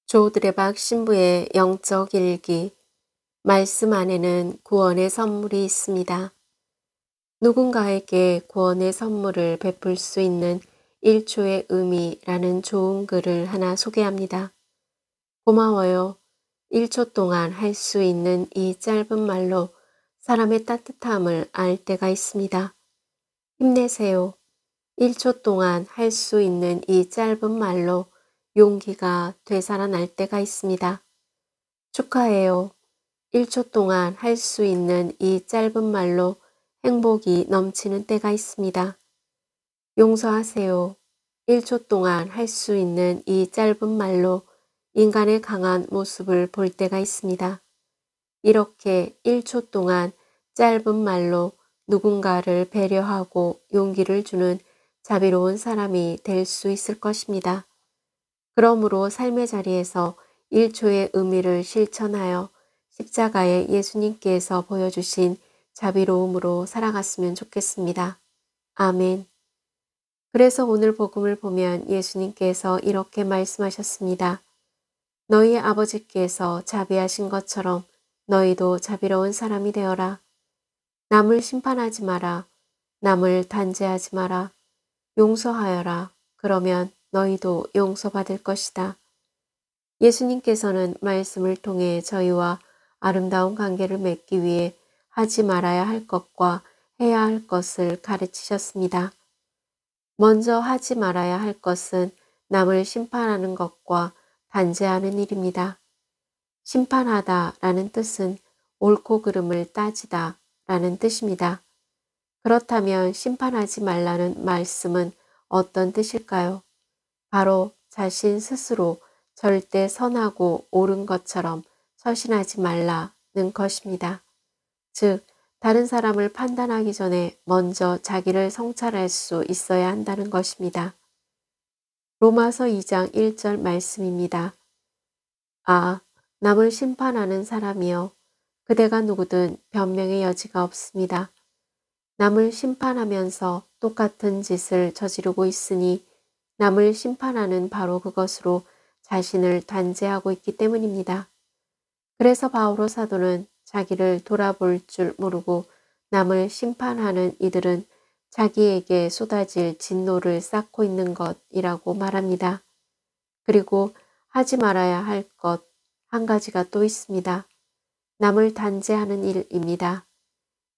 조 드레박 신부의 영적 일기. 말씀 안에는 구원의 선물이 있습니다. 누군가에게 구원의 선물을 베풀 수 있는 1초의 의미라는 좋은 글을 하나 소개합니다. 고마워요. 1초 동안 할 수 있는 이 짧은 말로 사람의 따뜻함을 알 때가 있습니다. 힘내세요. 1초 동안 할 수 있는 이 짧은 말로 용기가 되살아날 때가 있습니다. 축하해요. 1초 동안 할 수 있는 이 짧은 말로 행복이 넘치는 때가 있습니다. 용서하세요. 1초 동안 할 수 있는 이 짧은 말로 인간의 강한 모습을 볼 때가 있습니다. 이렇게 1초 동안 짧은 말로 누군가를 배려하고 용기를 주는 자비로운 사람이 될 수 있을 것입니다. 그러므로 삶의 자리에서 1초의 의미를 실천하여 십자가에 예수님께서 보여주신 자비로움으로 살아갔으면 좋겠습니다. 아멘. 그래서 오늘 복음을 보면 예수님께서 이렇게 말씀하셨습니다. 너희 아버지께서 자비하신 것처럼 너희도 자비로운 사람이 되어라. 남을 심판하지 마라. 남을 단죄하지 마라. 용서하여라. 그러면 너희도 용서받을 것이다. 예수님께서는 말씀을 통해 저희와 아름다운 관계를 맺기 위해 하지 말아야 할 것과 해야 할 것을 가르치셨습니다. 먼저 하지 말아야 할 것은 남을 심판하는 것과 단죄하는 일입니다. 심판하다라는 뜻은 옳고 그름을 따지다 라는 뜻입니다. 그렇다면 심판하지 말라는 말씀은 어떤 뜻일까요? 바로 자신 스스로 절대 선하고 옳은 것처럼 처신하지 말라는 것입니다. 즉, 다른 사람을 판단하기 전에 먼저 자기를 성찰할 수 있어야 한다는 것입니다. 로마서 2장 1절 말씀입니다. 아, 남을 심판하는 사람이여, 그대가 누구든 변명의 여지가 없습니다. 남을 심판하면서 똑같은 짓을 저지르고 있으니 남을 심판하는 바로 그것으로 자신을 단죄하고 있기 때문입니다. 그래서 바오로 사도는 자기를 돌아볼 줄 모르고 남을 심판하는 이들은 자기에게 쏟아질 진노를 쌓고 있는 것이라고 말합니다. 그리고 하지 말아야 할 것 한 가지가 또 있습니다. 남을 단죄하는 일입니다.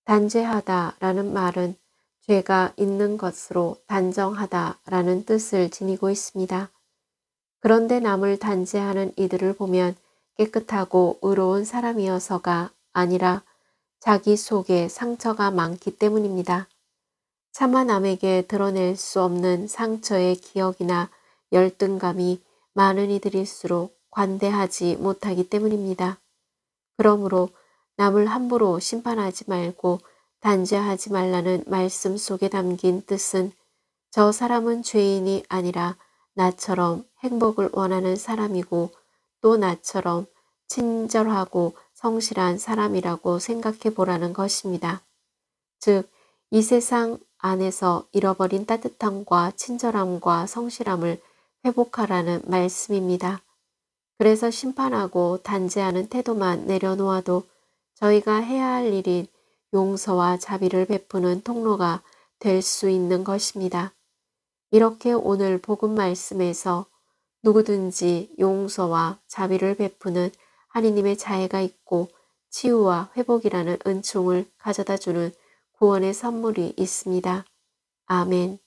단죄하다라는 말은 죄가 있는 것으로 단정하다라는 뜻을 지니고 있습니다. 그런데 남을 단죄하는 이들을 보면 깨끗하고 의로운 사람이어서가 아니라 자기 속에 상처가 많기 때문입니다. 차마 남에게 드러낼 수 없는 상처의 기억이나 열등감이 많은 이들일수록 관대하지 못하기 때문입니다. 그러므로 남을 함부로 심판하지 말고 단죄하지 말라는 말씀 속에 담긴 뜻은 저 사람은 죄인이 아니라 나처럼 행복을 원하는 사람이고 또 나처럼 친절하고 성실한 사람이라고 생각해 보라는 것입니다. 즉, 이 세상 안에서 잃어버린 따뜻함과 친절함과 성실함을 회복하라는 말씀입니다. 그래서 심판하고 단죄하는 태도만 내려놓아도 저희가 해야 할 일인 용서와 자비를 베푸는 통로가 될 수 있는 것입니다. 이렇게 오늘 복음 말씀에서 누구든지 용서와 자비를 베푸는 하느님의 자애가 있고 치유와 회복이라는 은총을 가져다 주는 구원의 선물이 있습니다. 아멘.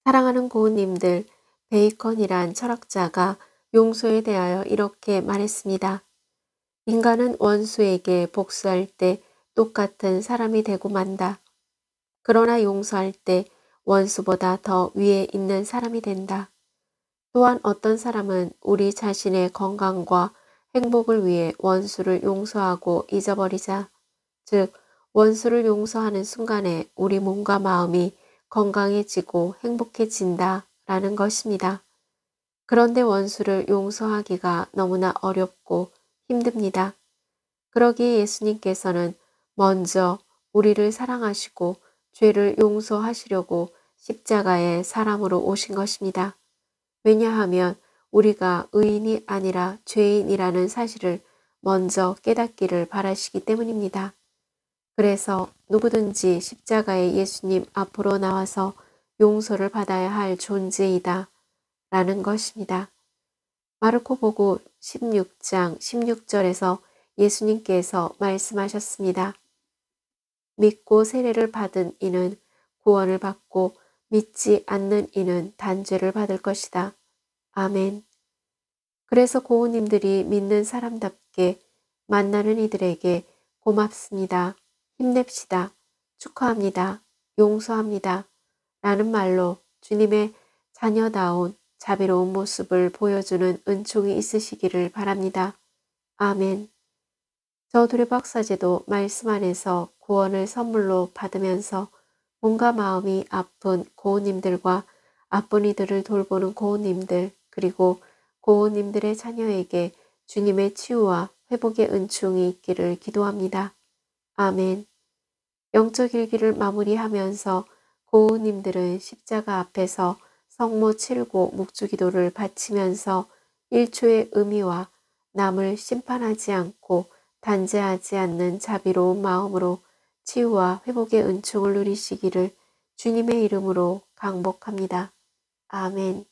사랑하는 고은님들, 베이컨이란 철학자가 용서에 대하여 이렇게 말했습니다. 인간은 원수에게 복수할 때 똑같은 사람이 되고 만다. 그러나 용서할 때 원수보다 더 위에 있는 사람이 된다. 또한 어떤 사람은 우리 자신의 건강과 행복을 위해 원수를 용서하고 잊어버리자. 즉, 원수를 용서하는 순간에 우리 몸과 마음이 건강해지고 행복해진다 라는 것입니다. 그런데 원수를 용서하기가 너무나 어렵고 힘듭니다. 그러기에 예수님께서는 먼저 우리를 사랑하시고 죄를 용서하시려고 십자가에 사람으로 오신 것입니다. 왜냐하면 우리가 의인이 아니라 죄인이라는 사실을 먼저 깨닫기를 바라시기 때문입니다. 그래서 누구든지 십자가의 예수님 앞으로 나와서 용서를 받아야 할 존재이다 라는 것입니다. 마르코복음 16장 16절에서 예수님께서 말씀하셨습니다. 믿고 세례를 받은 이는 구원을 받고 믿지 않는 이는 단죄를 받을 것이다. 아멘. 그래서 고우님들이 믿는 사람답게 만나는 이들에게 고맙습니다. 힘냅시다. 축하합니다. 용서합니다. 라는 말로 주님의 자녀다운 자비로운 모습을 보여주는 은총이 있으시기를 바랍니다. 아멘. 저 두레박사제도 말씀 안에서 구원을 선물로 받으면서 몸과 마음이 아픈 고우님들과 아픈 이들을 돌보는 고우님들 그리고 고우님들의 자녀에게 주님의 치유와 회복의 은총이 있기를 기도합니다. 아멘. 영적 일기를 마무리하면서 고우님들은 십자가 앞에서 성모 7고 묵주기도를 바치면서 1초의 의미와 남을 심판하지 않고 단죄하지 않는 자비로운 마음으로 치유와 회복의 은총을 누리시기를 주님의 이름으로 강복합니다. 아멘.